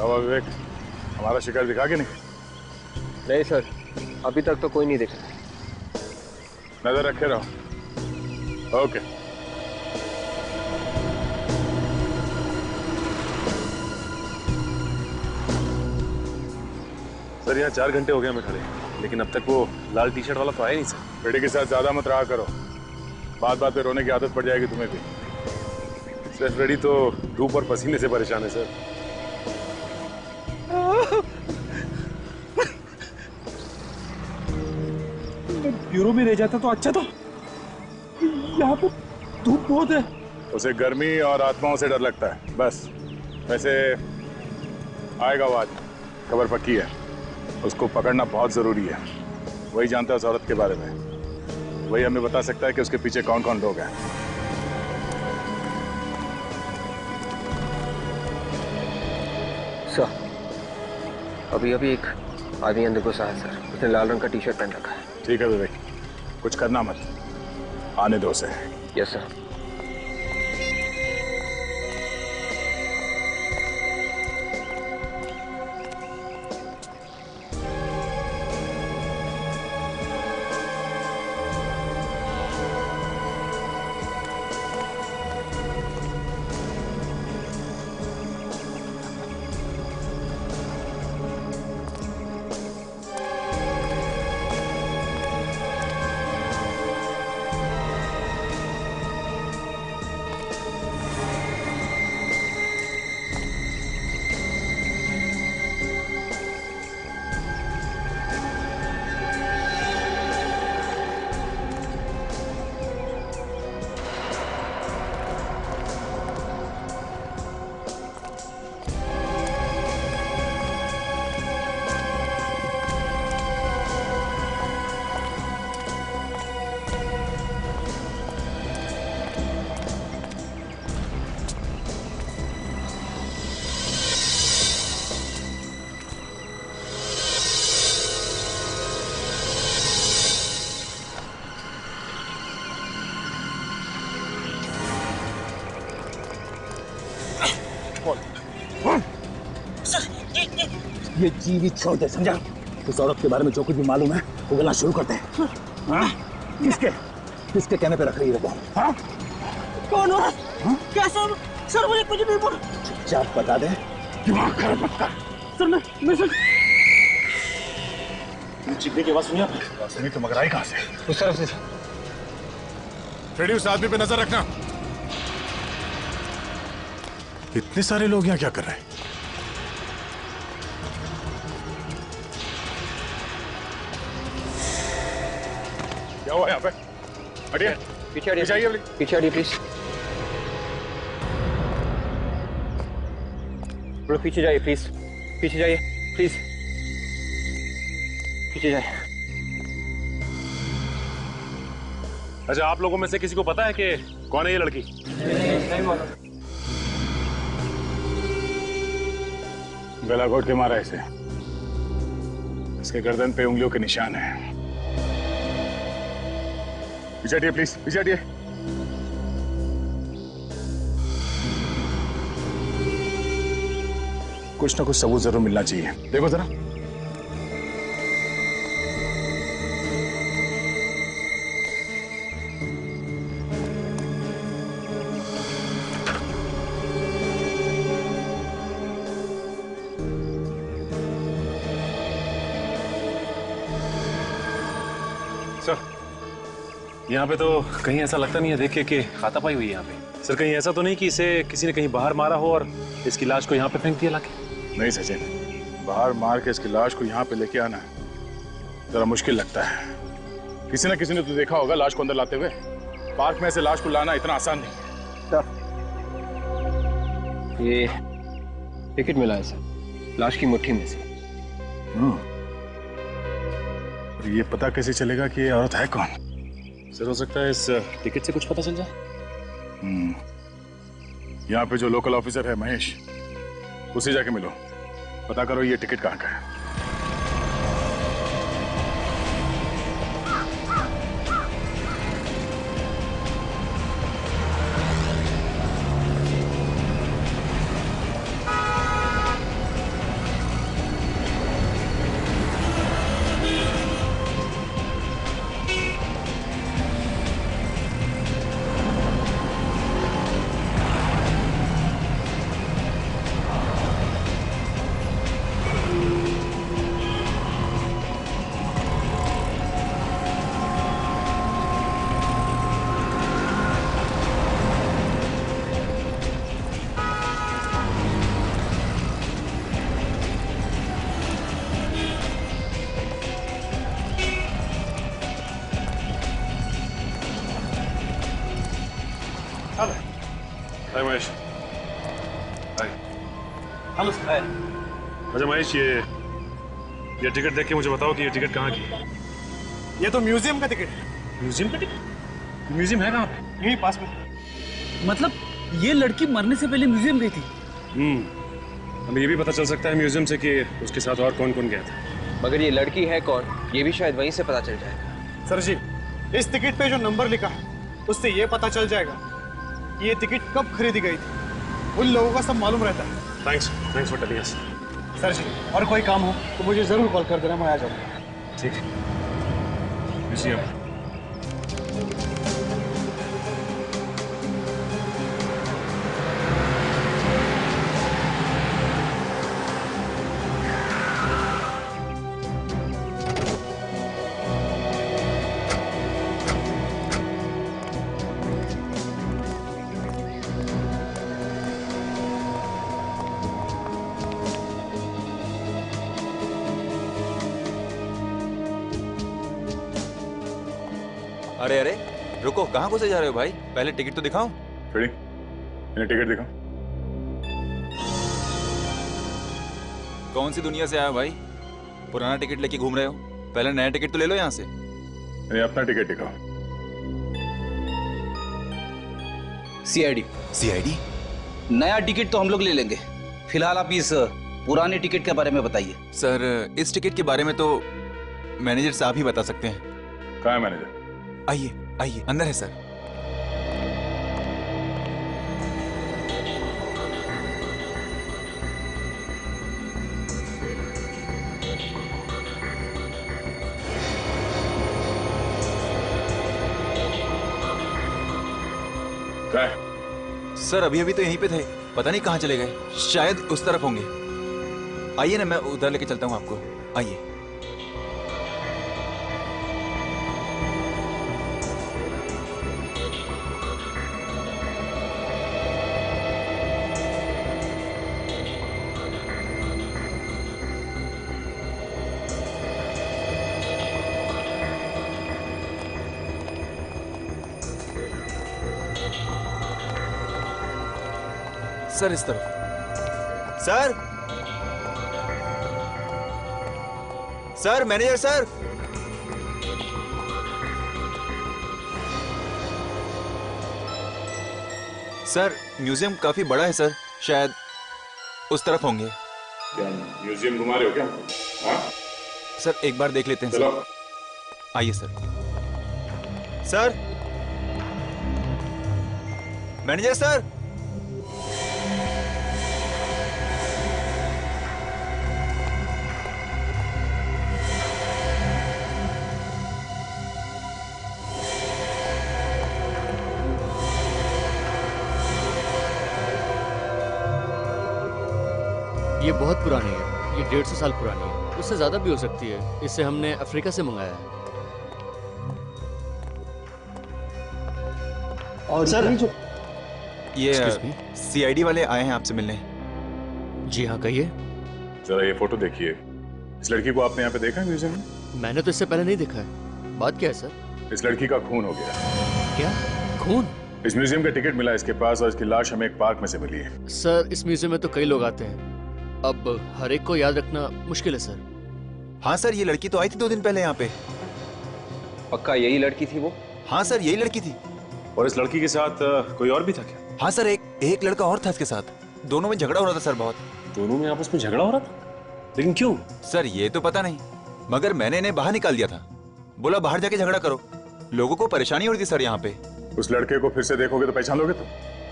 क्या हुआ विवेक, हमारा शिकार दिखा कि नहीं? नहीं सर, अभी तक तो कोई नहीं दिखा। नजर रखे रहो। ओके। सर यहाँ 4 घंटे हो गए हमें खड़े, लेकिन अब तक वो लाल टी शर्ट वाला तो आया नहीं सर। बेटे के साथ ज्यादा मत रहा करो, बात बात पे रोने की आदत पड़ जाएगी तुम्हें भी। सिर्फ रेडी तो धूप और पसीने से परेशान है सर। ब्यूरो में रह जाता तो अच्छा था, यहाँ पे धूप बहुत है। उसे गर्मी और आत्माओं से डर लगता है बस। वैसे आएगा वो आज, खबर पक्की है। उसको पकड़ना बहुत जरूरी है। वही जानता है उस औरत के बारे में, वही हमें बता सकता है कि उसके पीछे कौन कौन लोग हैं। सर, अभी एक आदमी अंदर घुसा है सर। उसने लाल रंग का टी शर्ट पहन रखा है। ठीक है विवेक, कुछ करना मत, आने दो उसे। Yes sir. ये जीवित छोड़ दे, समझा? उस औरत के बारे में जो कुछ भी मालूम है वो गला शुरू करते हैं। हाँ? किसके कहने पे रख रही है वो? हाँ? कौन औरत? क्या सर मुझे कुछ नहीं बोला। चुपचाप बता दे, दिमाग खराब मत कर। सर मैं सर चीखने की आवाज सुनिए आप? सुनी तो मगर आई कहां से? उस तरफ से। फ्रेडी, उस आदमी पे नजर रखना। इतने सारे लोग यहाँ क्या कर रहे हैं? क्या हुआ यहाँ पे? हटिए, पीछे हटिए, पीछे हटिए प्लीज। थोड़ा पीछे जाइए प्लीज, पीछे जाइए प्लीज, पीछे जाइए। अच्छा, आप लोगों में से किसी को पता है कि कौन है ये लड़की? नहीं मालूम। गला घोट के मारा इसे। इसके गर्दन पे उंगलियों के निशान हैं। पीछे हटिए प्लीज, पीछे हटिए। कुछ ना कुछ सबूत जरूर मिलना चाहिए। देखो जरा। यहाँ पे तो कहीं ऐसा लगता नहीं है देख के कि हाथापाई हुई है यहाँ पे। सर, कहीं ऐसा तो नहीं कि इसे किसी ने कहीं बाहर मारा हो और इसकी लाश को यहाँ पे फेंक दिया लाके? नहीं सचिन, बाहर मार के इसकी लाश को यहाँ पे लेके आना जरा मुश्किल लगता है। किसी न किसी ने तो देखा होगा लाश को अंदर लाते हुए। पार्क में ऐसे लाश को लाना इतना आसान नहीं है। ये टिकट मिला है सर, लाश की मुट्ठी में से। ये पता कैसे चलेगा कि ये औरत है कौन? सर, हो सकता है इस टिकट से कुछ पता चल जाए। यहाँ पे जो लोकल ऑफिसर है महेश, उसे जाके मिलो, पता करो ये टिकट कहाँ का है। Hi Mahesh. Hi. Hello sir. अच्छा महेश, ये टिकट देख के मुझे बताओ कि ये टिकट कहाँ की है? ये तो म्यूजियम का टिकट है। म्यूजियम का टिकट? म्यूजियम है कहाँ पे? यहीं पास में। मतलब ये लड़की मरने से पहले म्यूजियम गई थी? हमें ये भी पता चल सकता है म्यूजियम से कि उसके साथ और कौन कौन गया था। मगर ये लड़की है कौन, ये भी शायद वहीं से पता चल जाएगा। सर जी, इस टिकट पे जो नंबर लिखा है उससे ये पता चल जाएगा कि ये टिकट कब खरीदी गई थी। उन लोगों का सब मालूम रहता है। Thanks for telling us. Sir ji, और कोई काम हो तो मुझे जरूर कॉल कर देना, मैं आ जाऊंगा। ठीक है। म्यूजियम। अरे अरे रुको, कहाँ घुसे जा रहे हो भाई? पहले टिकट तो दिखाओ। फ्रेडी, इन्हें टिकट दिखाओ। कौन सी दुनिया से आए हो भाई? पुराना टिकट लेके घूम रहे हो? पहले नया टिकट तो ले लो यहाँ से। इन्हें अपना टिकट दिखाओ। सीआईडी। सीआईडी? नया टिकट तो हम लोग ले लेंगे, फिलहाल आप इस पुराने टिकट के बारे में बताइए। सर इस टिकट के बारे में तो मैनेजर साहब ही बता सकते हैं। कहाँ है मैनेजर? आइए आइए, अंदर है सर। कहाँ है? सर अभी अभी तो यहीं पे थे, पता नहीं कहाँ चले गए, शायद उस तरफ होंगे। आइए ना, मैं उधर लेके चलता हूँ आपको, आइए। सर इस तरफ। Sir sir manager sir. Sir museum काफी बड़ा है सर, शायद उस तरफ होंगे। क्या म्यूजियम घुमा रहे हो क्या? हाँ? सर एक बार देख लेते हैं चलो। सर। आइए सर। Sir manager sir. ये बहुत पुरानी है, ये 150 साल पुरानी है, उससे ज्यादा भी हो सकती है। इसे हमने अफ्रीका से मंगाया है। और सर ये Excuse me? सीआईडी वाले आए हैं आपसे मिलने। जी हाँ, कहिए। जरा ये फोटो देखिए। इस लड़की को आपने यहाँ पे देखा है म्यूजियम में? मैंने तो इससे पहले नहीं देखा है। बात क्या है सर? इस लड़की का खून हो गया। क्या खून? इस म्यूजियम का टिकट मिला इसके पास और इसकी लाश हमें एक पार्क में से मिली है। सर इस म्यूजियम में तो कई लोग आते हैं, अब हर एक को याद रखना मुश्किल है सर। हाँ सर, ये लड़की तो आई थी 2 दिन पहले यहाँ पे। पक्का यही लड़की थी वो? हाँ सर यही लड़की थी। और इस लड़की के साथ कोई और भी था क्या? हाँ सर, एक लड़का और था इसके साथ। दोनों में झगड़ा हो रहा था सर, बहुत। दोनों में आपस में झगड़ा हो रहा था? लेकिन क्यों? सर ये तो पता नहीं, मगर मैंने इन्हें बाहर निकाल दिया था। बोला बाहर जाके झगड़ा करो, लोगों को परेशानी हो रही थी सर यहाँ पे। उस लड़के को फिर से देखोगे तो पहचान लोगे तुम?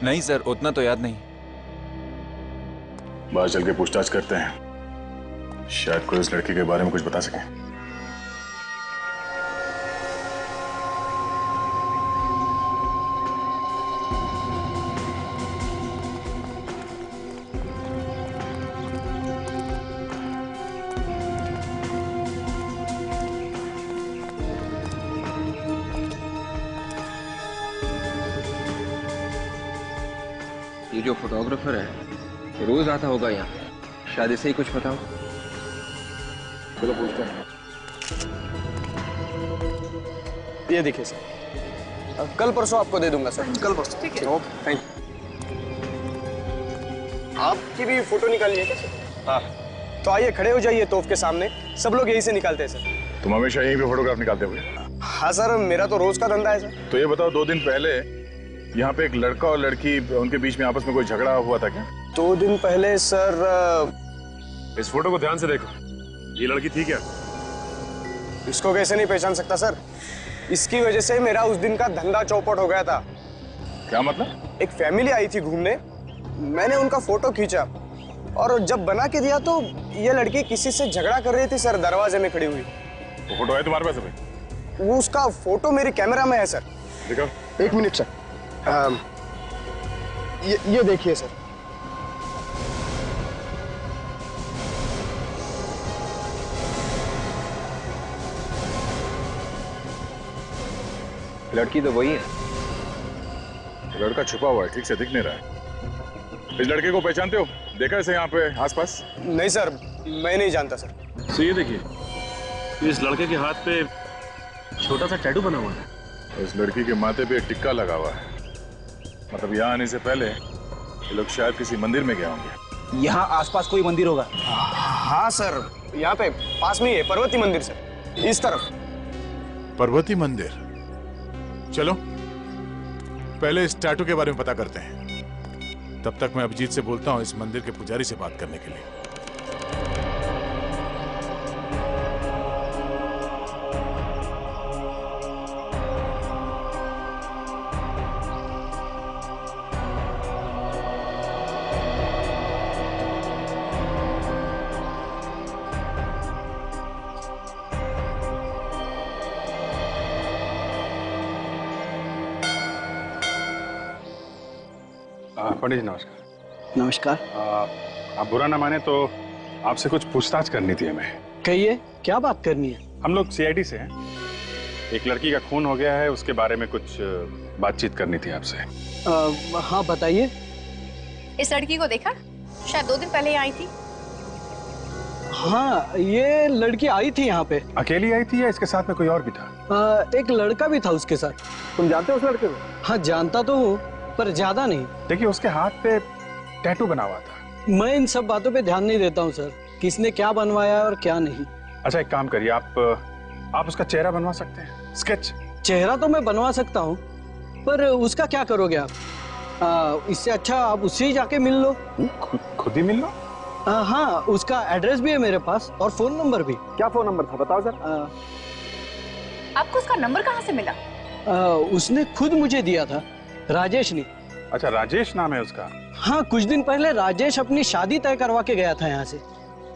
नहीं सर, उतना तो याद नहीं। बाहर चल के पूछताछ करते हैं, शायद कोई उस लड़की के बारे में कुछ बता सके। ये जो फोटोग्राफर है रोज आता होगा यहाँ, शायद इसे ही कुछ पता हो। चलो पूछते हैं। ये देखिए सर, कल परसों आपको दे दूंगा सर। कल परसों। Okay thank you. आपकी भी फोटो निकालनी है क्या सर? हाँ। तो आइए खड़े हो जाइए तोफ के सामने, सब लोग यहीं से निकालते हैं सर। तुम हमेशा यहीं पे फोटोग्राफ निकालते हो? हाँ सर, मेरा तो रोज का धंधा है सर। तो ये बताओ, 2 दिन पहले यहाँ पे एक लड़का और लड़की, उनके बीच में आपस में कोई झगड़ा हुआ था क्या? 2 दिन पहले सर। इस फोटो को ध्यान से देखो, ये लड़की थी क्या? इसको कैसे नहीं पहचान सकता सर? इसकी वजह से मेरा उस दिन का धंधा चौपट हो गया था। क्या मतलब? एक फैमिली आई थी घूमने, मैंने उनका फोटो खींचा और जब बना के दिया तो ये लड़की किसी से झगड़ा कर रही थी सर, दरवाजे में खड़ी हुई। वो फोटो है तुम्हारे पास अभी? वो उसका फोटो मेरी कैमरा में है सर। दिखाओ। 1 मिनट सर। ये देखिए सर। लड़की तो वही है। लड़का छुपा हुआ है, ठीक से दिख नहीं रहा है। इस लड़के को पहचानते हो? देखा इसे यहाँ पे आसपास? नहीं सर, मैं नहीं जानता सर। तो ये देखिए, इस लड़के के हाथ पे छोटा सा टैटू बना हुआ है। इस लड़की के माथे पे एक टिक्का लगा हुआ है। मतलब यहाँ आने से पहले ये लोग शायद किसी मंदिर में गए होंगे। यहाँ आसपास कोई मंदिर होगा? हाँ सर, यहाँ पे पास में ही है पर्वती मंदिर सर, इस तरफ। पर्वती मंदिर? चलो पहले इस टैटू के बारे में पता करते हैं। तब तक मैं अभिजीत से बोलता हूँ इस मंदिर के पुजारी से बात करने के लिए। पंडित जी नमस्कार। नमस्कार। आप बुरा ना माने तो आपसे कुछ पूछताछ करनी थी हमें। कहिए, क्या बात करनी है? हम लोग सीआईडी से हैं। एक लड़की का खून हो गया है, उसके बारे में कुछ बातचीत करनी थी आपसे। हाँ बताइए। इस लड़की को देखा? शायद 2 दिन पहले आई थी। हाँ, ये लड़की आई थी यहाँ पे। अकेली आई थी या इसके साथ में कोई और भी था? एक लड़का भी था उसके साथ। तुम जानते हो उस लड़के को? हाँ जानता तो हूँ, पर ज्यादा नहीं। देखिए उसके हाथ पे टैटू बना हुआ था। मैं इन सब बातों पे ध्यान नहीं देता हूँ सर, किसने क्या बनवाया और क्या नहीं। अच्छा एक काम करिए, आप उसका चेहरा बनवा सकते हैं, स्केच। चेहरा तो मैं बनवा सकता हूँ, पर उसका क्या करोगे आप? इससे अच्छा आप उससे ही जाके मिल लो। खुद ही मिल लो? हाँ, उसका एड्रेस भी है मेरे पास और फोन नंबर भी। क्या फोन नंबर था बताओ सर। आपको उसका नंबर कहाँ से मिला? उसने खुद मुझे दिया था, राजेश ने। अच्छा राजेश नाम है उसका? हाँ, कुछ दिन पहले राजेश अपनी शादी तय करवा के गया था यहाँ से।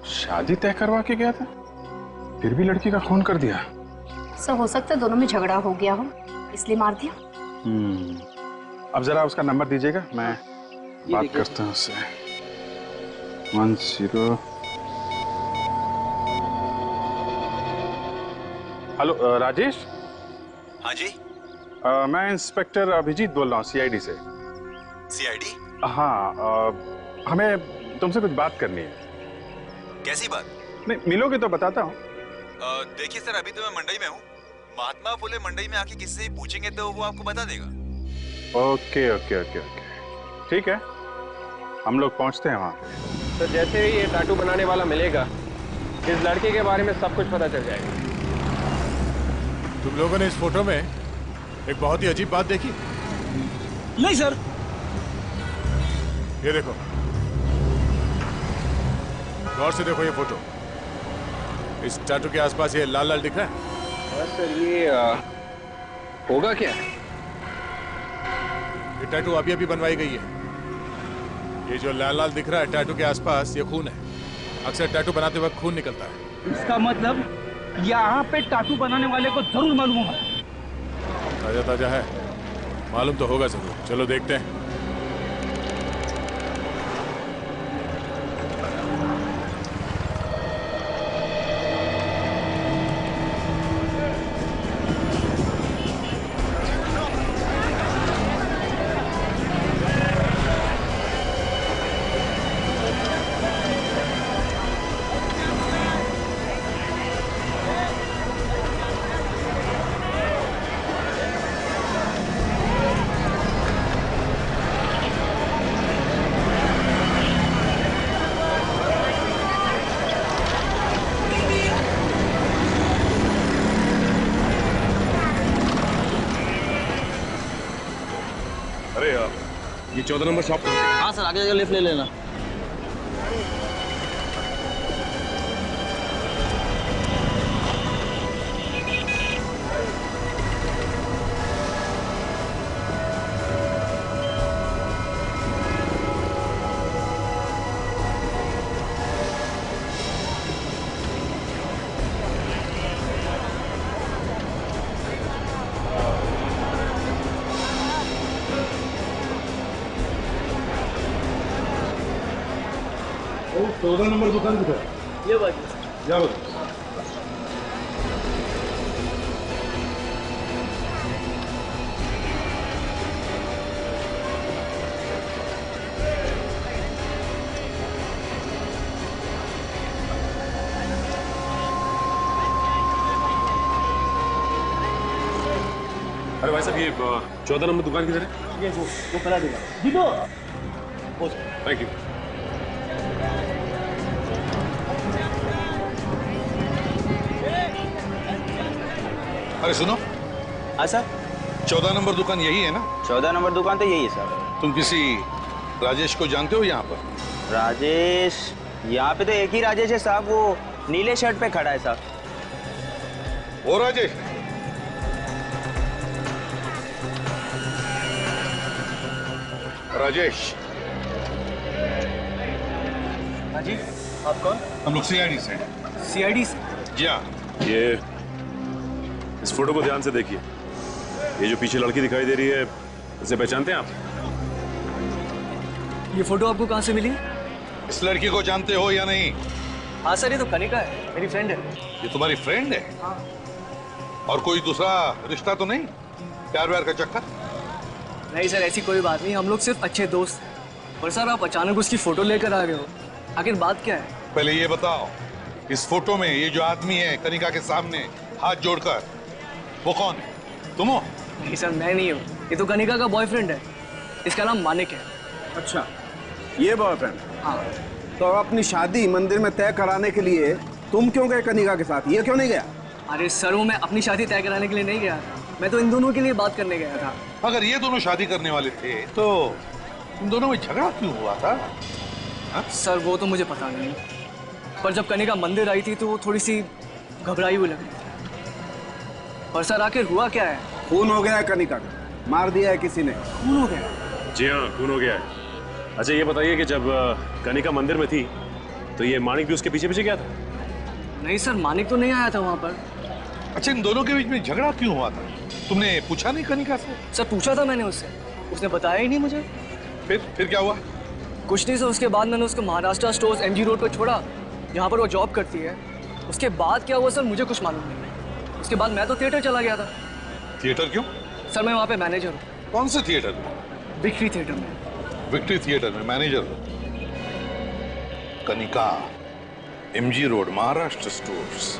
शादी तय करवा के गया था, फिर भी लड़की का खून कर दिया? सर हो सकता है दोनों में झगड़ा हो गया हो, इसलिए मार दिया। अब जरा उसका नंबर दीजिएगा, मैं बात करता हूँ उससे। 10। हेलो राजेश। हाँ जी। मैं इंस्पेक्टर अभिजीत बोल रहा हूँ सीआईडी से। सीआईडी? हाँ, हमें तुमसे कुछ बात करनी है। कैसी बात? नहीं, मिलोगे तो बताता हूँ। देखिए सर, अभी तो मैं मंडई में हूँ। महात्मा फुले मंडई में आके किसी से पूछेंगे तो वो आपको बता देगा। ओके ओके ओके ओके, ठीक है, हम लोग पहुँचते हैं वहाँ पे। तो जैसे ही ये टैटू बनाने वाला मिलेगा, इस लड़के के बारे में सब कुछ पता चल जाएगा। तुम लोगों ने इस फोटो में एक बहुत ही अजीब बात देखी? नहीं सर। ये देखो, गौर से देखो ये फोटो। इस टैटू के आसपास ये लाल लाल दिख रहा है? सर ये होगा क्या? ये टैटू अभी अभी बनवाई गई है। ये जो लाल लाल दिख रहा है टैटू के आसपास, ये खून है। अक्सर टैटू बनाते वक्त खून निकलता है। इसका मतलब यहाँ पे टैटू बनाने वाले को जरूर मालूम होगा। ताजा ताजा है, मालूम तो होगा जरूर। चलो देखते हैं। 14 नंबर शॉप कहाँ पे? हाँ सर, आगे जाकर लिफ्ट ले लेना। ओ 14 नंबर दुकान किधर? ये बात जाओ। अरे भाई साहब, ये 14 नंबर दुकान किधर है? ये वो पहला दुकान। Thank you. अरे सुनो। हाँ सर। 14 नंबर दुकान यही है ना? 14 नंबर दुकान तो यही है सर। तुम किसी राजेश को जानते हो यहाँ पर? राजेश? यहाँ पे तो एक ही राजेश है साहब, वो नीले शर्ट पे खड़ा है साहब। वो राजेश? राजेश। हाँ जी, आप कौन? हम लोग सीआईडी से। सीआईडी से? जी हाँ। ये इस फोटो को ध्यान से देखिए। ये जो पीछे लड़की दिखाई दे रही है, इसे पहचानते हैं आप? ये फोटो आपको कहाँ से मिली? इस लड़की को जानते हो या नहीं? हाँ सर, ये तो कनिका है, मेरी फ्रेंड है। ये तुम्हारी फ्रेंड है? हाँ। और कोई दूसरा रिश्ता तो नहीं? प्यार व्यार का चक्कर? नहीं सर, ऐसी कोई बात नहीं, हम लोग सिर्फ अच्छे दोस्त हैं। पर सर, आप अचानक उसकी फोटो लेकर आ गए हो, आखिर बात क्या है? पहले ये बताओ, इस फोटो में ये जो आदमी है कनिका के सामने हाथ जोड़कर, वो कौन है? तुम हो? नहीं सर, मैं नहीं हूँ, ये तो कनिका का बॉयफ्रेंड है, इसका नाम मानिक है। अच्छा, ये बॉयफ्रेंड? हाँ। तो अपनी शादी मंदिर में तय कराने के लिए तुम क्यों गए कनिका के साथ, ये क्यों नहीं गया? अरे सर, वो मैं अपनी शादी तय कराने के लिए नहीं गया, मैं तो इन दोनों के लिए बात करने गया था। अगर ये दोनों शादी करने वाले थे तो इन दोनों में झगड़ा क्यों हुआ था? हा? सर, वो तो मुझे पता नहीं, पर जब कनिका मंदिर आई थी तो वो थोड़ी सी घबराई हुई लगी। पर सर, आखिर हुआ क्या है? खून हो गया है कनिका का, मार दिया है किसी ने। खून हो गया? जी हाँ, खून हो गया है। अच्छा ये बताइए कि जब कनिका मंदिर में थी तो ये मानिक भी उसके पीछे पीछे गया था? नहीं सर, मानिक तो नहीं आया था वहाँ पर। अच्छा, इन दोनों के बीच में झगड़ा क्यों हुआ था? तुमने पूछा नहीं कनिका से? सर, पूछा था मैंने उससे, उसने बताया ही नहीं मुझे। फिर क्या हुआ? कुछ नहीं सर, उसके बाद मैंने उसको महाराष्ट्र स्टोर्स एमजी रोड पर छोड़ा, जहाँ पर वो जॉब करती है। उसके बाद क्या हुआ सर, मुझे कुछ मालूम नहीं। उसके बाद मैं तो थिएटर चला गया था। थिएटर क्यों? सर, मैं वहाँ पे मैनेजर हूँ। कौन से थिएटर में? विक्ट्री थिएटर में। विक्ट्री थिएटर में मैनेजर हो? Kanika, MG road, Maharashtra stores.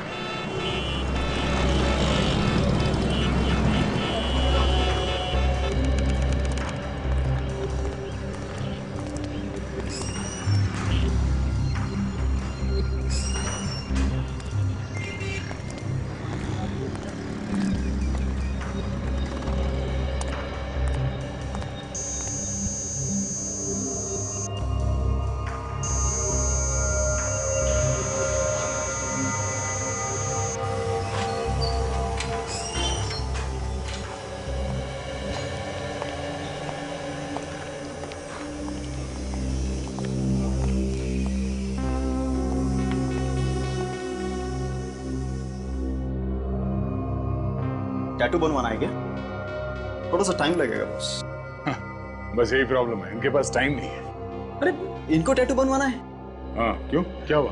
Tattoo बनवाना है क्या? थोड़ा सा टाइम लगेगा बस। बस यही प्रॉब्लम है, इनके पास टाइम नहीं है। अरे, इनको टैटू बनवाना है? हाँ, क्यों? क्या हुआ?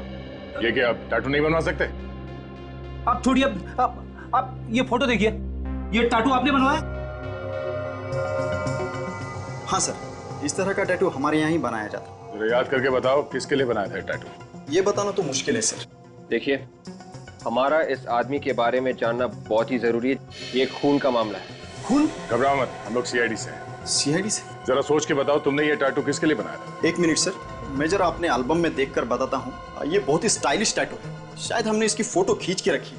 ये क्या आप टैटू नहीं बनवा सकते? आप छोड़िए, आप ये फोटो देखिए, ये टैटू आपने बनवाया? हाँ सर, इस तरह का टैटू हमारे यहाँ ही बनाया जाता है। जरा याद करके बताओ किसके लिए बनाया था टैटू? ये बताना तो मुश्किल है सर। देखिए, हमारा इस आदमी के बारे में जानना बहुत ही जरूरी है। ये खून का मामला है। खून? घबराओ मत, हम लोग सीआईडी से हैं। सीआईडी से? जरा सोच के बताओ, तुमने ये टैटू किसके लिए बनाया था? एक मिनट सर, मैं जरा अपने एल्बम में देखकर बताता हूँ। ये बहुत ही स्टाइलिश टैटू है, शायद हमने इसकी फोटो खींच के रखी।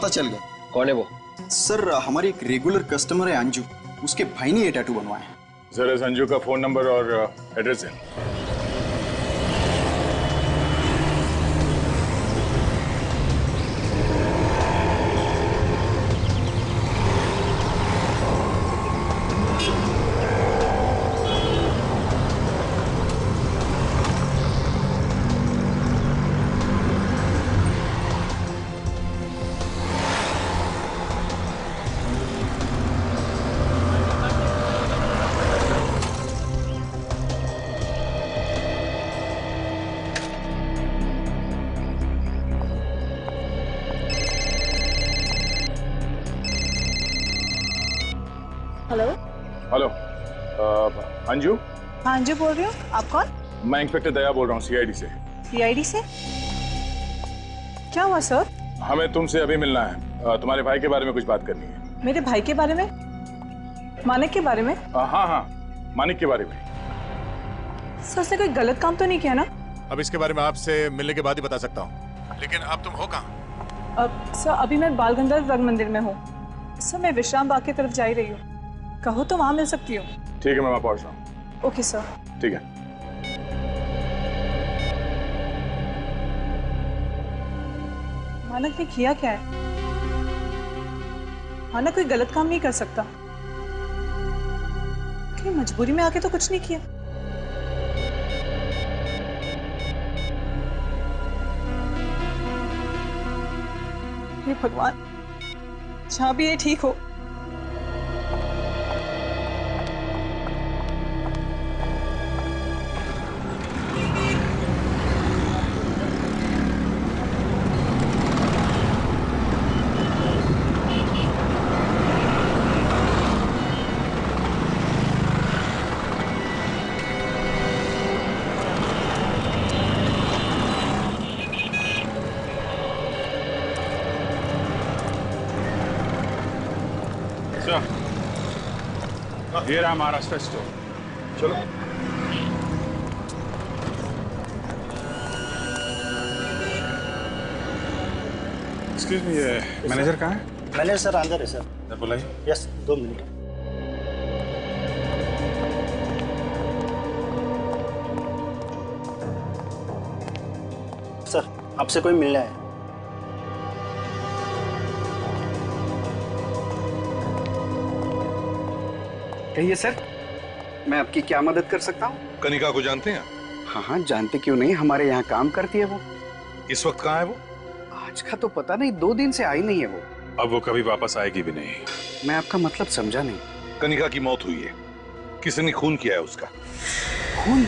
पता चल गया। कौन है वो? सर हमारी एक रेगुलर कस्टमर है अंजू, उसके भाई ने ये टैटू बनवाया है। जरा संजू का फोन नंबर और एड्रेस है। हेलो। हेलो अंजू। हाँ अंजू बोल रही हूँ, आप कौन? मैं इंस्पेक्टर दया बोल रहा हूँ सीआईडी से। सीआईडी से? क्या हुआ सर? हमें तुमसे अभी मिलना है, तुम्हारे भाई के बारे में कुछ बात करनी है। मेरे भाई के बारे में? मानिक के बारे में? हाँ हाँ, मानिक के बारे में। सर उसने कोई गलत काम तो नहीं किया ना? अब इसके बारे में आपसे मिलने के बाद ही बता सकता हूँ, लेकिन अब तुम हो कहाँ? सर अभी मैं बाल गंधर्व रंग मंदिर में हूँ। सर मैं विश्राम बाग की तरफ जा ही रही हूँ, कहो तो वहाँ मिल सकती हूँ। ठीक है, मैं वहाँ पहुँच रहा हूँ। Okay sir. ठीक है। मानक ने किया क्या है? मानक कोई गलत काम नहीं कर सकता। कि मजबूरी में आके तो कुछ नहीं किया। हे भगवान, जहाँ भी ये ठीक हो। ये रहा महाराष्ट्र स्टोर, चलो। एक्सक्यूज मी, ये मैनेजर कहाँ है? मैनेजर सर अंदर है सर। बुलाइए। Yes, 2 minute. सर आपसे कोई मिलना है। कहिए सर, मैं आपकी क्या मदद कर सकता हूँ? कनिका को जानते हैं? हाँ हाँ जानते क्यों नहीं, हमारे यहाँ काम करती है वो। इस वक्त कहाँ है वो? आज का तो पता नहीं, 2 दिन से आई नहीं है वो। अब वो कभी वापस आएगी भी नहीं। मैं आपका मतलब समझा नहीं। कनिका की मौत हुई है, किसी ने खून किया है उसका। खून?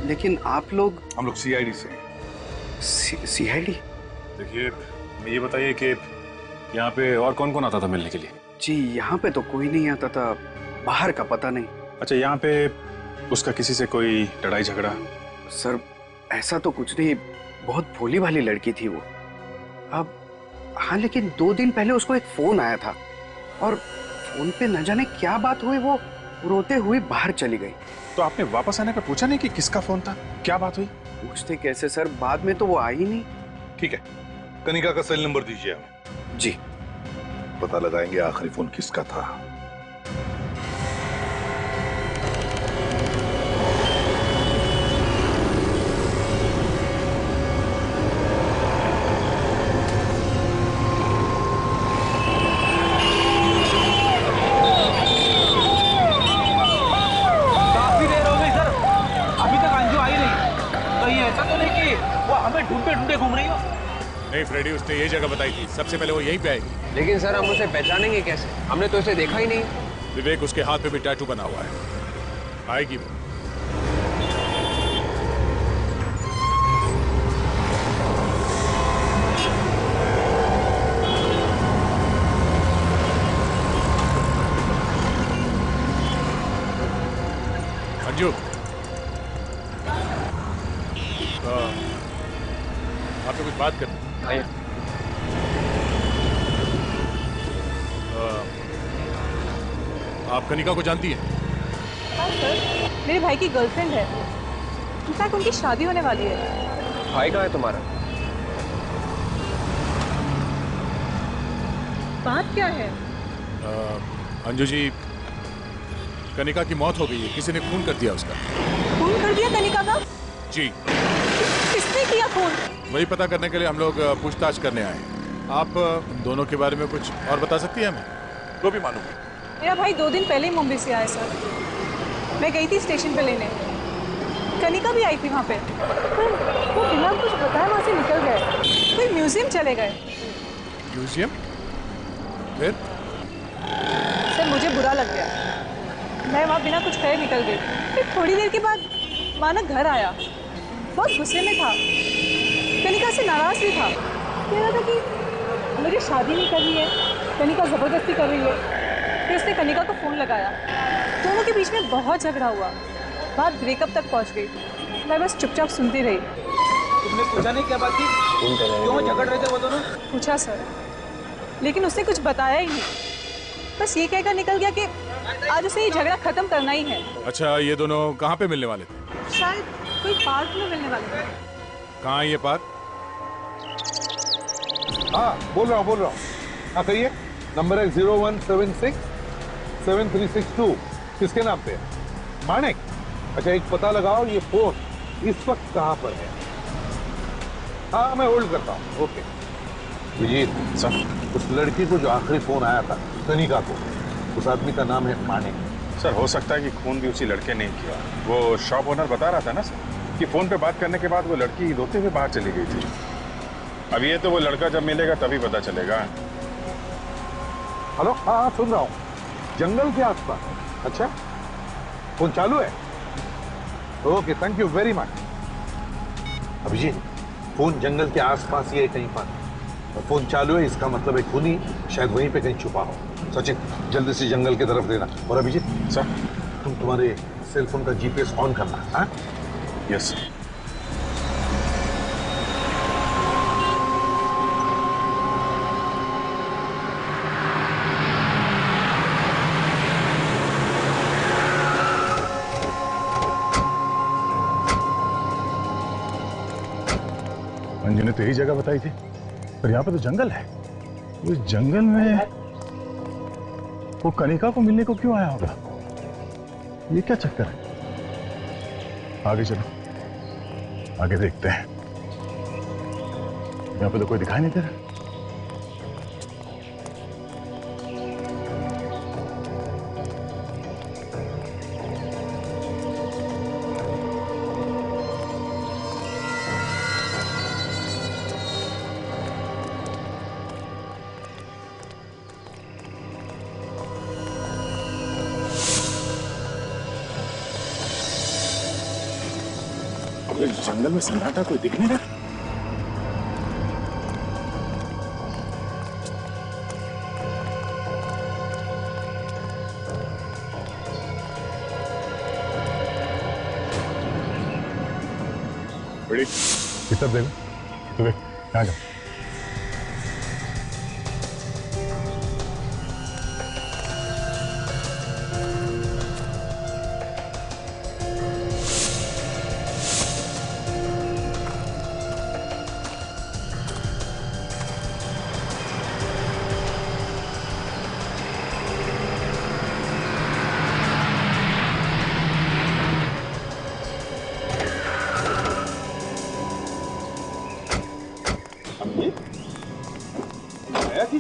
लेकिन आप लोग? हम लोग सीआईडी से हैं। सीआईडी? देखिए, ये बताइए कि यहाँ पे और कौन कौन आता था मिलने के लिए? जी यहाँ पे तो कोई नहीं आता था, बाहर का पता नहीं। अच्छा, यहाँ पे उसका किसी से कोई लड़ाई झगड़ा? सर ऐसा तो कुछ नहीं, बहुत भोली भाली लड़की थी वो। अब हाँ, लेकिन 2 दिन पहले उसको एक फोन आया था और फोन पे न जाने क्या बात हुई, वो रोते हुए बाहर चली गई। तो आपने वापस आने पे पूछा नहीं कि किसका फोन था, क्या बात हुई? पूछते कैसे सर, बाद में तो वो आई ही नहीं। ठीक है, कनिका का सेल नंबर दीजिए हमें। जी। पता लगाएंगे आखिरी फोन किसका था। काफी देर हो गई सर, अभी तक अंजू आई नहीं। कहीं ऐसा तो नहीं कि वो हमें ढूंढते ढूंढते घूम रही हो? नहीं फ्रेडी, उसने ये जगह बताई थी, सबसे पहले वो यहीं पे आएगी। लेकिन सर हम उसे पहचानेंगे कैसे? हमने तो उसे देखा ही नहीं। विवेक, उसके हाथ पे भी टैटू बना हुआ है, आएगी वो। अंजू, आपसे कुछ बात करनी। आप कनिका को जानती हैं? हाँ सर, मेरे भाई की गर्लफ्रेंड है। इनफैक्ट उनकी शादी होने वाली है। भाई कहाँ है तुम्हारा? बात क्या है? अंजू जी, कनिका की मौत हो गई है, किसी ने खून कर दिया उसका। खून कर दिया कनिका का? जी। किसने किया खून? वही पता करने के लिए हम लोग पूछताछ करने आए हैं। आप दोनों के बारे में कुछ और बता सकती हैं हमें? तो भी मालूम है। मेरा भाई 2 दिन पहले ही मुंबई से आया सर। मैं गई थी स्टेशन पे लेने, कनिका भी आई थी वहाँ पे, पर वो बिना कुछ बताए वहाँ से निकल गए, कोई म्यूजियम चले गए। म्यूजियम? फिर? सर मुझे बुरा लग गया, मैं वहाँ बिना कुछ कहे निकल गई। फिर थोड़ी देर के बाद माना घर आया, बहुत गुस्से में था, कनिका से नाराज भी था, कह रहा था कि मुझे शादी नहीं करनी है, कनिका ज़बरदस्ती कर रही है। फिर उसने कनिका को फ़ोन लगाया, दोनों के बीच में बहुत झगड़ा हुआ, बात ब्रेकअप तक पहुंच गई। मैं बस चुपचाप सुनती रही। तुमने पूछा नहीं क्या बात थी? क्यों झगड़ रहे थे वो दोनों? पूछा सर, लेकिन उसने कुछ बताया ही नहीं, बस ये कहकर निकल गया कि आज उसे ये झगड़ा खत्म करना ही है। अच्छा, ये दोनों कहाँ पे मिलने वाले थे? शायद कोई पार्क में मिलने वाले थे। कहाँ है ये पार्क? हाँ, बोल रहा हूँ। हाँ कहिए। नंबर है 0176 7362। किसके नाम पे है? मानिक। अच्छा, एक पता लगाओ, ये फोन इस वक्त कहाँ पर है? हाँ, मैं होल्ड करता हूँ। ओके विजीत सर, उस लड़की को जो आखिरी फोन आया था कनिका को, उस आदमी का नाम है मानिक। सर हो सकता है कि खून भी उसी लड़के ने किया। वो शॉप ओनर बता रहा था ना सर कि फोन पे बात करने के बाद वो लड़की रोते हुए बाहर चली गई थी। अब ये तो वो लड़का जब मिलेगा तभी पता चलेगा। हेलो, हाँ सुन रहा हूँ। जंगल के आसपास? अच्छा, फोन चालू है? Okay, thank you very much. Abhijeet, phone जंगल के आसपास ही है कहीं पर, और फोन चालू है, इसका मतलब है खूनी शायद वहीं पे कहीं छुपा हो। सचिन, जल्दी से जंगल की तरफ देना। और अभिजीत सर, तुम तुम्हारे सेल फोन का जीपीएस ऑन करना। हाँ यस सर। अंजू ने तो यही जगह बताई थी, पर यहाँ पे तो जंगल है। उस जंगल में वो कनिका को मिलने को क्यों आया होगा? ये क्या चक्कर है? आगे चलो, आगे देखते हैं। यहाँ पे तो कोई दिखाई नहीं दे रहा। जंगल में सन्नाटा, कोई दिख नहीं रहा। बड़ी कितना देगा? तो देख, यहाँ जाओ।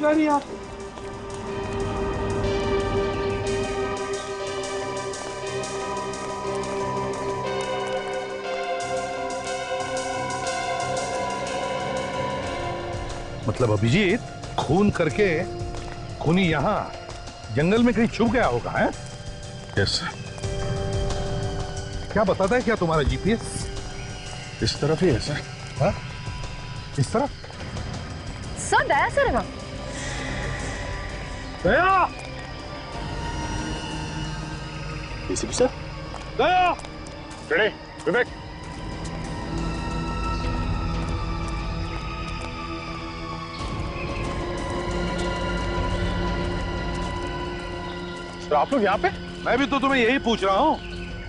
गाड़ी आप मतलब अभिजीत खून करके खूनी यहाँ जंगल में कहीं छुप गया होगा, है? यस। क्या बताता है क्या तुम्हारा जीपीएस? इस तरफ ही है सर। हाँ? इस तरफ? सर दया सर है वहाँ। Daya! ACP sir. Daya! Ready, Vivek. Sir आप लोग यहाँ पे? मैं भी तो तुम्हें यही पूछ रहा हूँ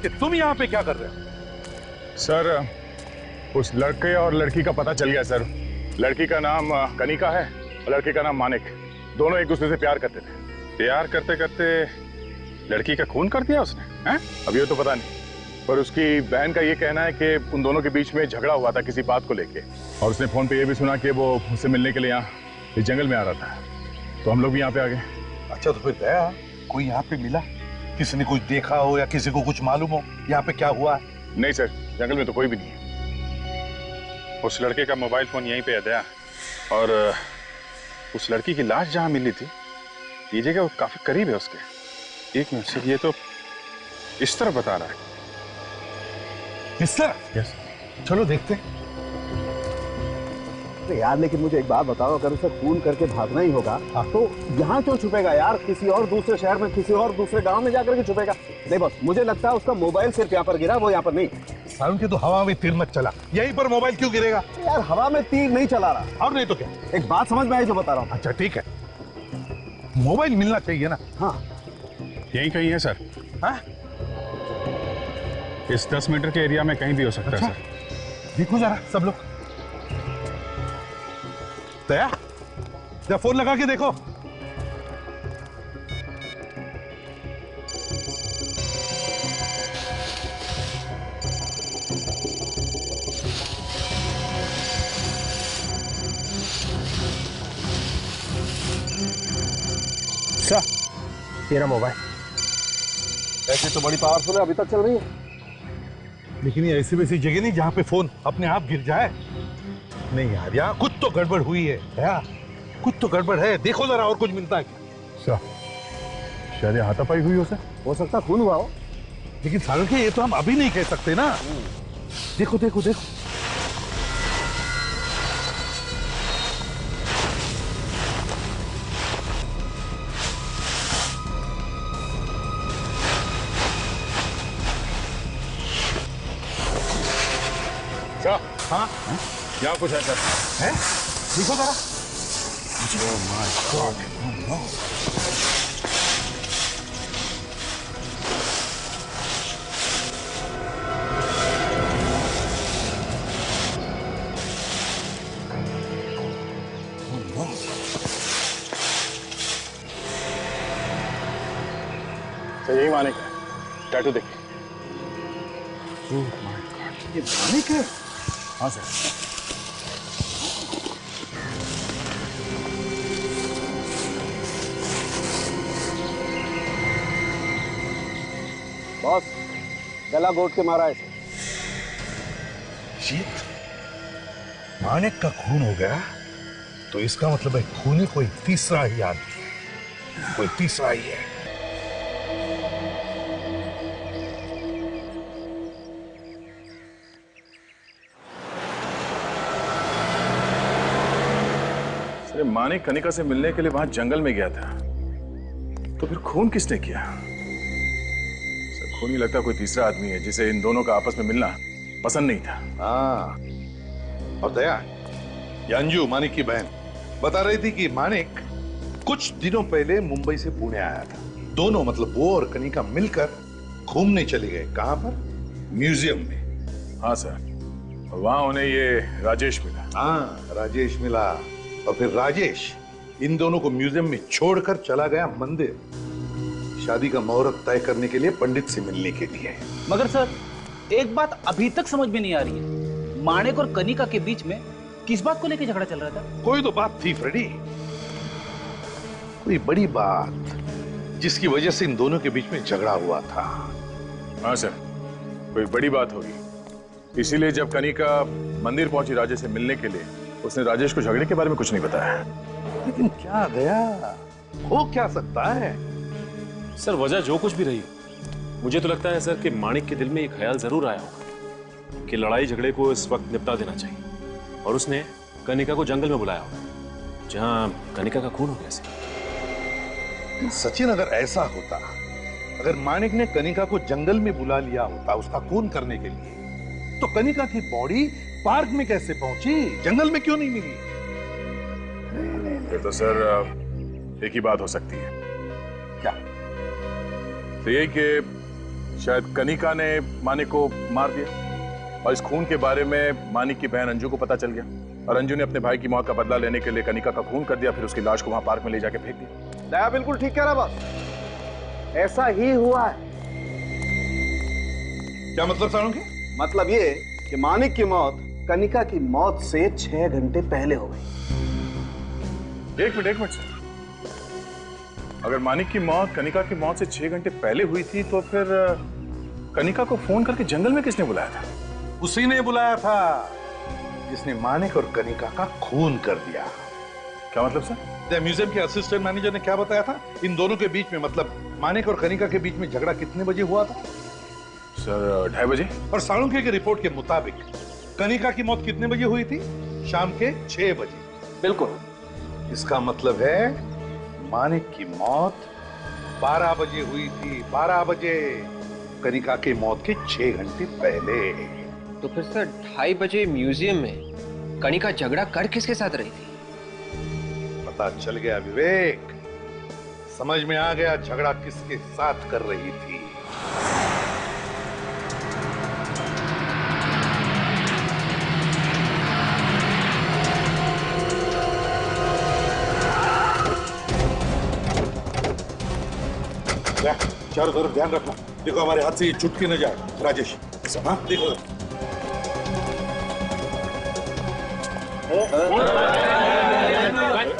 कि तुम यहाँ पे क्या कर रहे हो? सर उस लड़के और लड़की का पता चल गया सर। लड़की का नाम कनिका है और लड़के का नाम मानिक। दोनों एक दूसरे से प्यार करते थे। प्यार करते करते लड़की का खून कर दिया उसने, हैं? अब ये तो पता नहीं, पर उसकी बहन का ये कहना है कि उन दोनों के बीच में झगड़ा हुआ था किसी बात को लेके, और उसने फोन पे ये भी सुना कि वो उससे मिलने के लिए यहाँ इस जंगल में आ रहा था, तो हम लोग भी यहाँ पे आ गए। अच्छा, तो फिर दया कोई यहाँ पे मिला? किसी ने कुछ देखा हो या किसी को कुछ मालूम हो यहाँ पे क्या हुआ? नहीं सर, जंगल में तो कोई भी नहीं है। उस लड़के का मोबाइल फोन यहीं पे है दया, और उस लड़की की लाश जहाँ मिली थी ये जगह काफी करीब है उसके। एक मिनट सर, ये तो इस तरफ बता रहा है। इस तरफ? यस। चलो देखते। यार लेकिन मुझे एक बात बताओ, अगर उसे खून करके भागना ही होगा तो यहाँ क्यों छुपेगा यार? किसी और दूसरे शहर में, किसी और दूसरे गांव में जाकर के छुपेगा। नहीं बस, मुझे लगता है उसका मोबाइल सिर्फ यहाँ पर गिरा, वो यहाँ पर नहीं। सारुण के तो हवा में तीर मत चला, यहीं पर मोबाइल क्यों गिरेगा? यार हवा में तीर नहीं चला रहा। और नहीं तो क्या? एक बात समझ में आई जो बता रहा हूँ। अच्छा ठीक है, मोबाइल मिलना चाहिए ना। हाँ यहीं कहीं है सर। हाँ? इस 10 मीटर के एरिया में कहीं भी हो सकता है सर। देखो जरा सब लोग। दया, जरा फोन लगा के देखो। तेरा मोबाइल ऐसे तो बड़ी पावरफुल है, अभी तक चल रही है। लेकिन ये ऐसी वैसी जगह नहीं जहाँ पे फोन अपने आप गिर जाए। नहीं यार, यहाँ कुछ तो गड़बड़ हुई है। यार कुछ तो गड़बड़ है, देखो जरा और कुछ मिलता है क्या? शायद हाथापाई हुई हो सकता खून हुआ हो। लेकिन सारुण के ये तो हम अभी नहीं कह सकते ना। देखो देखो देखो। हाँ, यहाँ कुछ है सर। है? देखो जरा। Oh my God. Oh no. तो यही मानिक है, टैटू देखिए। Oh my God, ये मानिक है? हाँ सर। बॉस, गला घोट के मारा है इसे। Shit. मानिक का खून हो गया तो इसका मतलब है खूनी कोई तीसरा ही आदमी है, कोई तीसरा ही है। अरे मानिक कनिका से मिलने के लिए वहां जंगल में गया था, तो फिर खून किसने किया? सर खून ही लगता कोई तीसरा आदमी है जिसे इन दोनों का आपस में मिलना पसंद नहीं था। हाँ, और दया, ये अंजू मानिक की बहन बता रही थी कि मानिक कुछ दिनों पहले मुंबई से पुणे आया था। दोनों मतलब वो और कनिका मिलकर घूमने चले गए। कहां पर? म्यूजियम में। हाँ सर, और वहां उन्हें ये राजेश मिला। हाँ, राजेश मिला, और फिर राजेश इन दोनों को म्यूजियम में छोड़कर चला गया मंदिर, शादी का मुहूर्त तय करने के लिए, पंडित से मिलने के लिए। मगर सर एक बात अभी तक समझ में नहीं आ रही है, माणिक और कनिका के बीच में किस बात को लेकर झगड़ा चल रहा था? कोई तो बात थी फ्रेडी, कोई बड़ी बात जिसकी वजह से इन दोनों के बीच में झगड़ा हुआ था। हाँ सर, कोई बड़ी बात होगी, इसीलिए जब कनिका मंदिर पहुंची राजेश से मिलने के लिए, उसने राजेश को झगड़े के बारे में कुछ नहीं बताया। लेकिन क्या गया, हो क्या सकता है? सर वजह जो कुछ भी रही, मुझे तो लगता है सर कि माणिक के दिल में एक ख्याल जरूर आया होगा कि लड़ाई झगड़े को इस वक्त निपटा देना चाहिए, और उसने कनिका को जंगल में बुलाया होगा जहां कनिका का खून हो गया। सचिन, अगर ऐसा होता, अगर माणिक ने कनिका को जंगल में बुला लिया होता उसका खून करने के लिए, तो कनिका की बॉडी पार्क में कैसे पहुंची, जंगल में क्यों नहीं मिली? फिर तो सर एक ही बात हो सकती है। क्या? तो यही कि शायद कनिका ने मानिक को मार दिया, और इस खून के बारे में मानिक की बहन अंजू को पता चल गया, और अंजू ने अपने भाई की मौत का बदला लेने के लिए कनिका का खून कर दिया, फिर उसकी लाश को वहां पार्क में ले जाके फेंक दिया। दया बिल्कुल ठीक कह रहा बॉस, ऐसा ही हुआ है। क्या मतलब सालुंखे? मतलब ये कि मानिक की मौत कनिका की मौत से 6 घंटे पहले हो गई। एक मिनट सर, अगर मानिक की मौत कनिका की मौत से 6 घंटे पहले हुई थी तो फिर कनिका को फोन करके जंगल में किसने बुलाया था? उसी ने बुलाया था जिसने मानिक और कनिका का खून कर दिया। क्या मतलब सर? म्यूजियम के असिस्टेंट मैनेजर ने क्या बताया था इन दोनों के बीच में, मतलब मानिक और कनिका के बीच में झगड़ा कितने बजे हुआ था? सर 2:30 बजे। और सालुंखे की रिपोर्ट के मुताबिक कनिका की मौत कितने बजे हुई थी? शाम के 6 बजे। बिल्कुल। इसका मतलब है मानिक की मौत 12 बजे हुई थी। 12 बजे, कनिका की मौत के 6 घंटे पहले। तो फिर सर 2:30 बजे म्यूजियम में कनिका झगड़ा कर किसके साथ रही थी? पता चल गया विवेक, समझ में आ गया झगड़ा किसके साथ कर रही थी। चारों तरफ ध्यान रखना, देखो हमारे हाथ से ये छूट के न जाए। राजेश, हाँ देखो।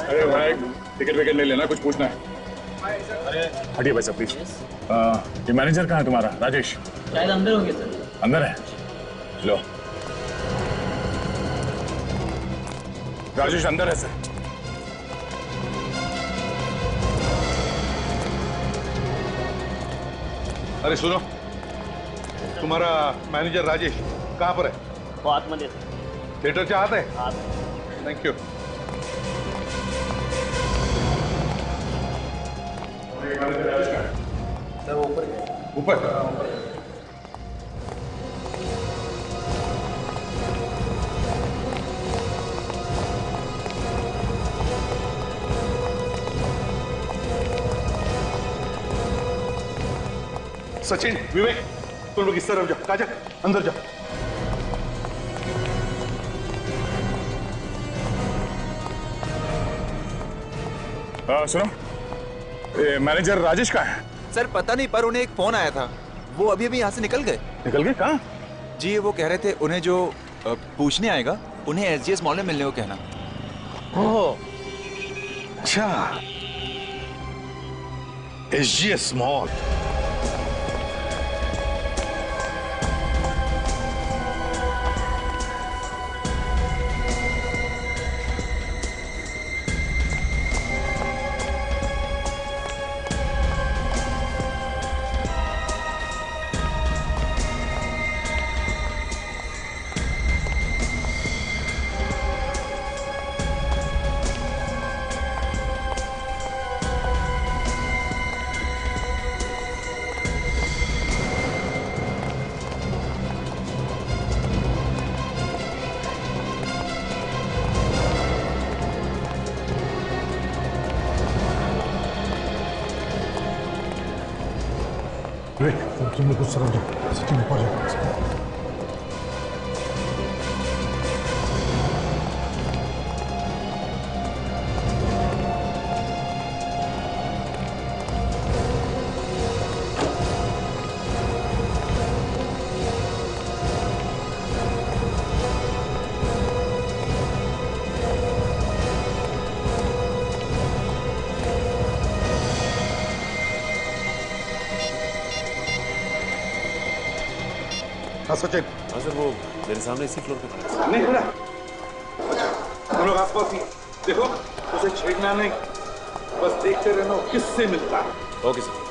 अरे भाई टिकट विकेट नहीं लेना, कुछ पूछना है? हटिए भाई साहब प्लीज। ये मैनेजर कहाँ है तुम्हारा? राजेश शायद अंदर होंगे सर। अंदर है? लो, राजेश अंदर है सर। अरे सुनो, तुम्हारा मैनेजर राजेश कहाँ पर है? वो आत्मनिर्भर थिएटर चाहते हैं? Thank you. सर वो ऊपर गए। ऊपर? सचिन, विवेक, तुम लोग इस तरफ जाओ। काजल, अंदर जाओ। सुनो, मैनेजर राजेश कहाँ है? सर पता नहीं, पर उन्हें एक फोन आया था, वो अभी अभी यहाँ से निकल गए। निकल गए? कहाँ? जी वो कह रहे थे उन्हें जो पूछने आएगा उन्हें एसजीएस मॉल में मिलने को कहना। ओह, अच्छा, एसजीएस मॉल। तुम लोग कुछ सरक जाओ, सचिन ऊपर जाओ। हाँ सचिन। हाँ सर, वो मेरे सामने इसी फ्लोर पे खड़ा है। नहीं खड़ा? अच्छा, तुम लोग आसपास ही देखो, उसे छेड़ना नहीं, बस देखते रहना किससे मिलता है। Okay sir.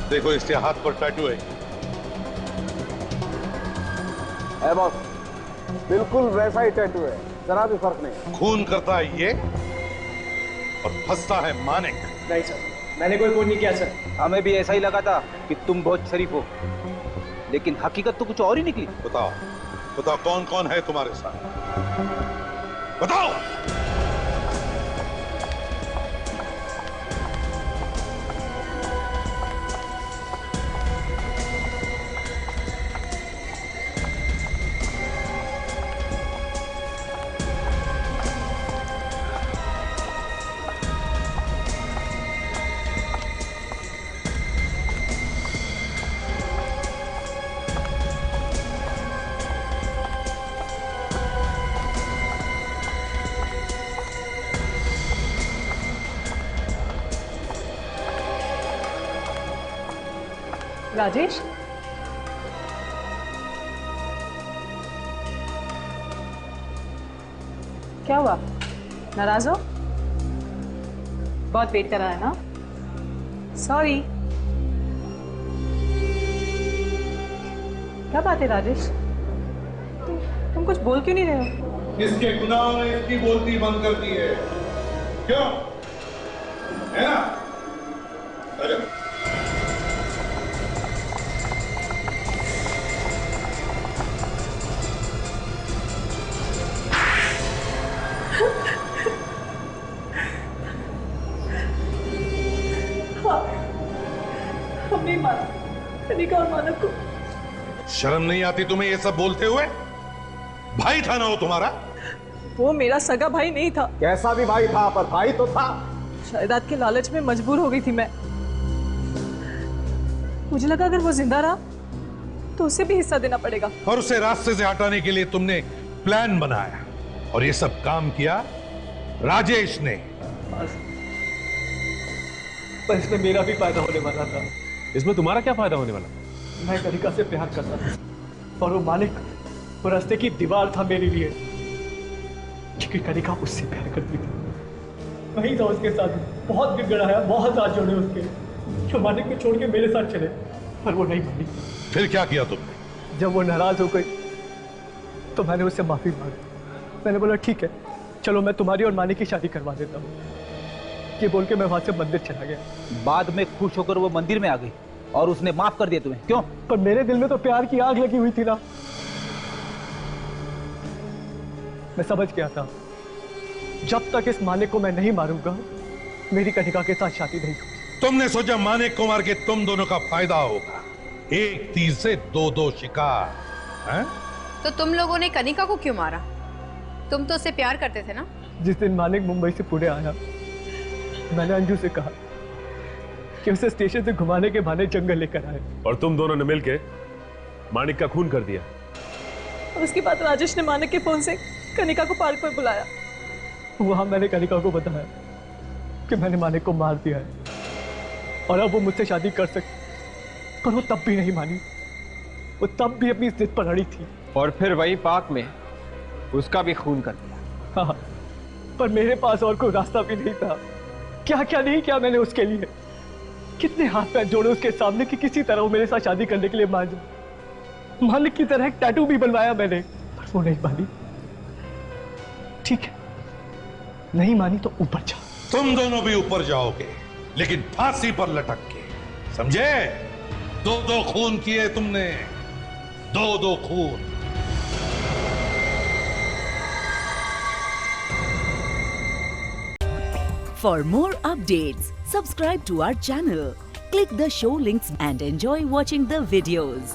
देखो इसके हाथ पर टैटू है। बॉस, बिल्कुल वैसा ही टैटू है। जरा भी फर्क नहीं। खून करता है ये और फंसता है मानिक। नहीं सर, मैंने कोई खून नहीं किया सर। हमें भी ऐसा ही लगा था कि तुम बहुत शरीफ हो, लेकिन हकीकत तो कुछ और ही निकली। बताओ बताओ कौन कौन है तुम्हारे साथ, बताओ। राजेश, क्या हुआ? नाराज हो? बहुत वेट करा है ना? सॉरी। क्या बात है राजेश? तुम कुछ बोल क्यों नहीं रहे हो? इसके गुनाह ने इसकी बोलती बंद कर दी है, क्यों? है ना? अरे हम नहीं माना कनिका और मानव को। शर्म नहीं आती तुम्हें ये सब बोलते हुए? भाई था ना वो तुम्हारा? वो मेरा सगा भाई नहीं था। कैसा भी भाई था, पर भाई तो था। जायदाद के लालच में मजबूर हो गई थी मैं। मुझे लगा अगर वो जिंदा रहा तो उसे भी हिस्सा देना पड़ेगा। और उसे रास्ते से हटाने के लिए तुमने प्लान बनाया और ये सब काम किया राजेश ने। पर इसमें मेरा भी फायदा होने वाला था। इसमें तुम्हारा क्या फायदा होने वाला? मैं कनिका से प्यार करता था और वो मालिक वो रास्ते की दीवार था मेरे लिए, क्योंकि कनिका उससे प्यार करती थी। वही था उसके साथ, बहुत बिगड़ा है, बहुत हाथ जोड़े उसके, जो मालिक को छोड़ के मेरे साथ चले, पर वो नहीं मानी। फिर क्या किया तुमने? जब वो नाराज हो गई तो मैंने उससे माफी मांगी। मैंने बोला ठीक है, चलो मैं तुम्हारी और मानिक की शादी करवा देता हूँ। ये बोल के मैं वहां से मंदिर चला गया। बाद में खुश होकर वो मंदिर में आ गई और उसने माफ कर दिया तुम्हें, क्यों? पर मेरे दिल में तो प्यार की आग लगी हुई थी ना। मैं समझ गया था जब तक इस मानिक को मैं नहीं मारूंगा मेरी कनिका के साथ शादी नहीं होगी। तुमने सोचा मानिक को मार के तुम दोनों का फायदा होगा, एक तीर से दो शिकार है? तो तुम लोगों ने कनिका को क्यों मारा? तुम तो उससे प्यार करते थे ना? जिस दिन मानिक मुंबई से पुणे आया मैंने अंजू से कहा कि उसे स्टेशन से घुमाने के बहाने जंगल लेकर आए, और तुम दोनों ने मिलकर मानिक का खून कर दिया। और उसके बाद राजेश ने मानिक के फोन से कनिका को पार्क पर बुलाया। वहां मैंने कनिका को बताया कि मैंने मानिक को मार दिया है और अब वो मुझसे शादी कर सकती, पर वो तब भी नहीं मानी। वो तब भी अपनी जिद पर अड़ी थी। और फिर वही पार्क में उसका भी खून कर दिया। हाँ, पर मेरे पास और कोई रास्ता भी नहीं था। क्या क्या नहीं किया मैंने उसके लिए, कितने हाथ पैर जोड़े उसके सामने कि किसी तरह वो मेरे साथ शादी करने के लिए मान जाए। मालिक की तरह एक टैटू भी बनवाया मैंने, पर वो नहीं मानी। ठीक है, नहीं मानी तो ऊपर जा। तुम दोनों भी ऊपर जाओगे, लेकिन फांसी पर लटक के, समझे? दो खून किए तुमने, दो खून। For more updates, subscribe to our channel, click the show links and enjoy watching the videos.